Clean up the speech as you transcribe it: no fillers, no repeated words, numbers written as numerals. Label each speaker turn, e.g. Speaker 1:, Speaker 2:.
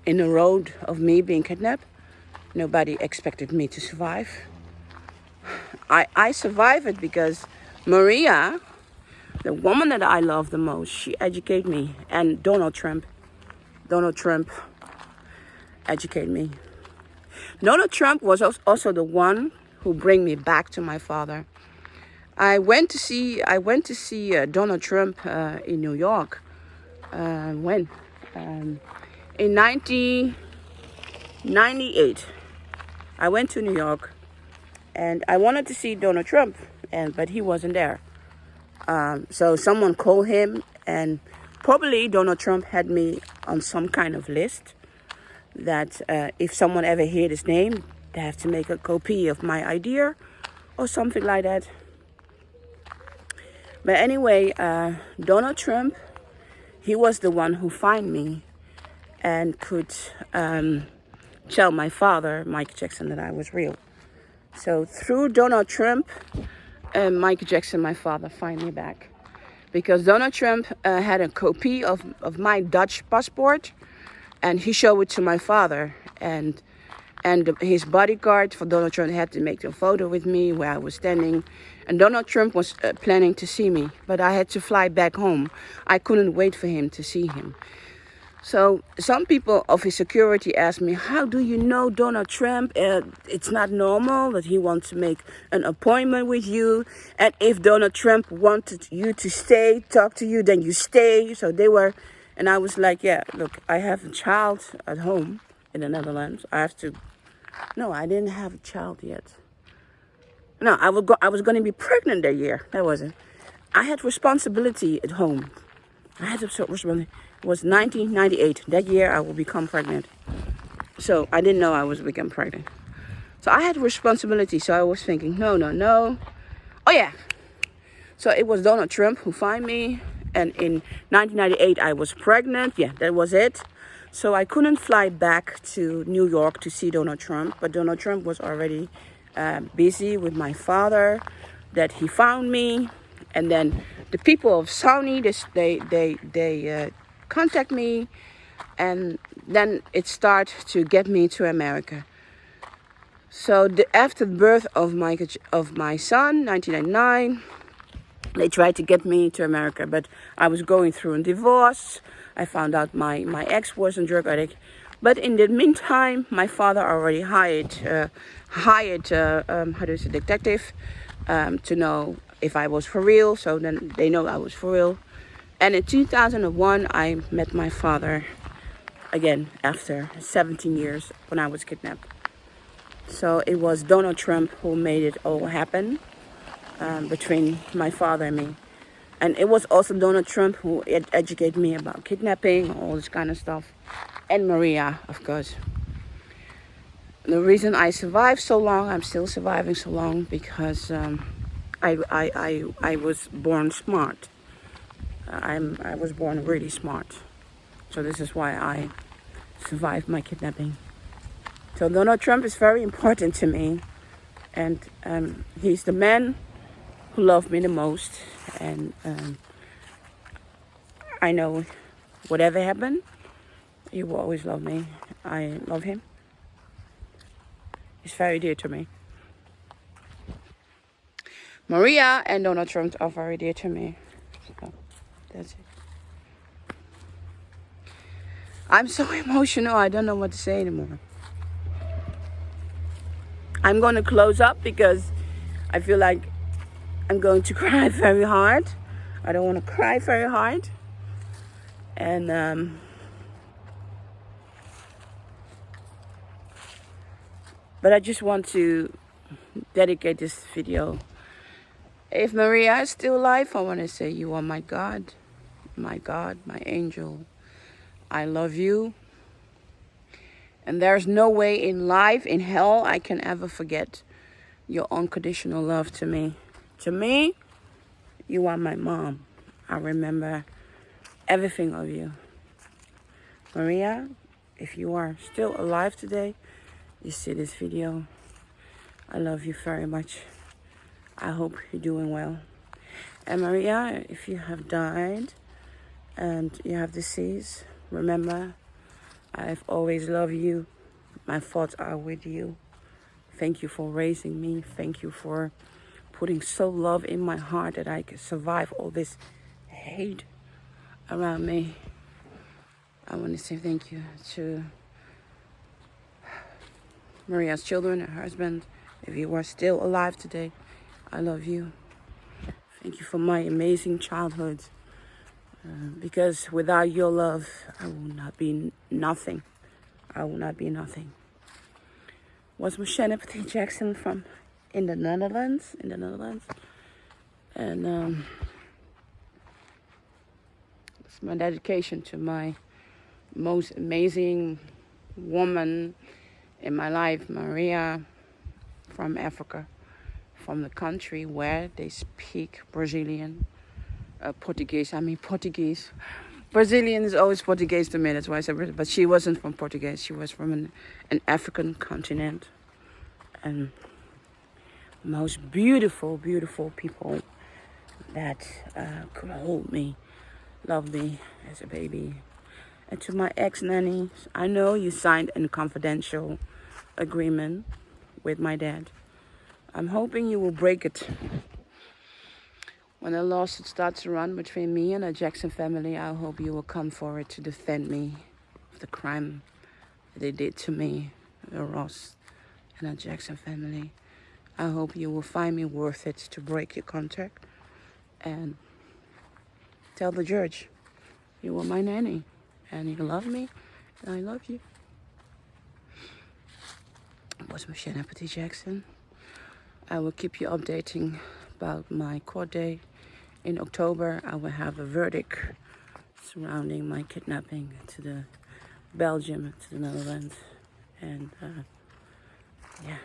Speaker 1: in the road of me being kidnapped. Nobody expected me to survive. I survived it because Maria, the woman that I love the most, she educated me. And Donald Trump educated me. Donald Trump was also the one who bring me back to my father. I went to see Donald Trump in New York. When? In 1998. I went to New York, and I wanted to see Donald Trump, but he wasn't there. So someone called him, and probably Donald Trump had me on some kind of list that if someone ever heard his name, they have to make a copy of my idea or something like that. But anyway, Donald Trump, he was the one who found me and could tell my father, Michael Jackson, that I was real. So through Donald Trump, Michael Jackson, my father, find me back. Because Donald Trump had a copy of my Dutch passport, and he showed it to my father. And his bodyguard for Donald Trump had to make a photo with me where I was standing. And Donald Trump was planning to see me, but I had to fly back home. I couldn't wait for him to see him. So some people of his security asked me, how do you know Donald Trump? It's not normal that he wants to make an appointment with you. And if Donald Trump wanted you to stay, talk to you, then you stay. So they were, and I was like, yeah, look, I have a child at home in the Netherlands. No, I didn't have a child yet. No, I was going to be pregnant that year. That wasn't. I had responsibility at home. I had responsibility. It was 1998. That year I will become pregnant. So I didn't know I was become pregnant. So I had responsibility. So I was thinking, no. Oh yeah. So it was Donald Trump who found me. And in 1998 I was pregnant. Yeah, that was it. So I couldn't fly back to New York to see Donald Trump. But Donald Trump was already busy with my father, that he found me. And then the people of Saudi, they contact me, and then it started to get me to America. So after the birth of my son, 1999, they tried to get me to America, but I was going through a divorce. I found out my ex was a drug addict. But in the meantime, my father already hired detective to know if I was for real. So then they know I was for real. And in 2001, I met my father again after 17 years when I was kidnapped. So it was Donald Trump who made it all happen between my father and me. And it was also Donald Trump who educated me about kidnapping, all this kind of stuff. And Maria, of course. The reason I survived so long, I'm still surviving so long, because I was born smart. I was born really smart. So this is why I survived my kidnapping. So Donald Trump is very important to me. And he's the man who loved me the most. And I know whatever happened, he will always love me. I love him. He's very dear to me. Maria and Donald Trump are very dear to me. So that's it. I'm so emotional, I don't know what to say anymore. I'm going to close up because I feel like I'm going to cry very hard. I don't want to cry very hard. And but I just want to dedicate this video. If Maria is still alive, I want to say you are my God, my angel. I love you. And there's no way in life, in hell, I can ever forget your unconditional love to me. To me, you are my mom. I remember everything of you. Maria, if you are still alive today, you see this video, I love you very much. I hope you're doing well. And Maria, if you have died and you have disease, remember, I've always loved you. My thoughts are with you. Thank you for raising me. Thank you for putting so love in my heart that I could survive all this hate around me. I want to say thank you to Maria's children, her husband. If you are still alive today, I love you. Thank you for my amazing childhood. Because without your love, I will not be nothing. I will not be nothing. Was Mocienne Petit Jackson from in the Netherlands? And it's my dedication to my most amazing woman in my life, Maria, from Africa, from the country where they speak Brazilian, Portuguese. Brazilian is always Portuguese to me, that's why I said Brazil. But she wasn't from Portuguese, she was from an African continent. And most beautiful, beautiful people that could hold me, love me as a baby. And to my ex-nanny, I know you signed a confidential agreement with my dad. I'm hoping you will break it. When a lawsuit starts to run between me and the Jackson family, I hope you will come forward to defend me of the crime that they did to me, the Ross and the Jackson family. I hope you will find me worth it to break your contract and tell the judge you were my nanny and you love me and I love you. It was Mocienne Petit Jackson. I will keep you updating about my court date. In October, I will have a verdict surrounding my kidnapping to the Belgium, to the Netherlands. And yeah.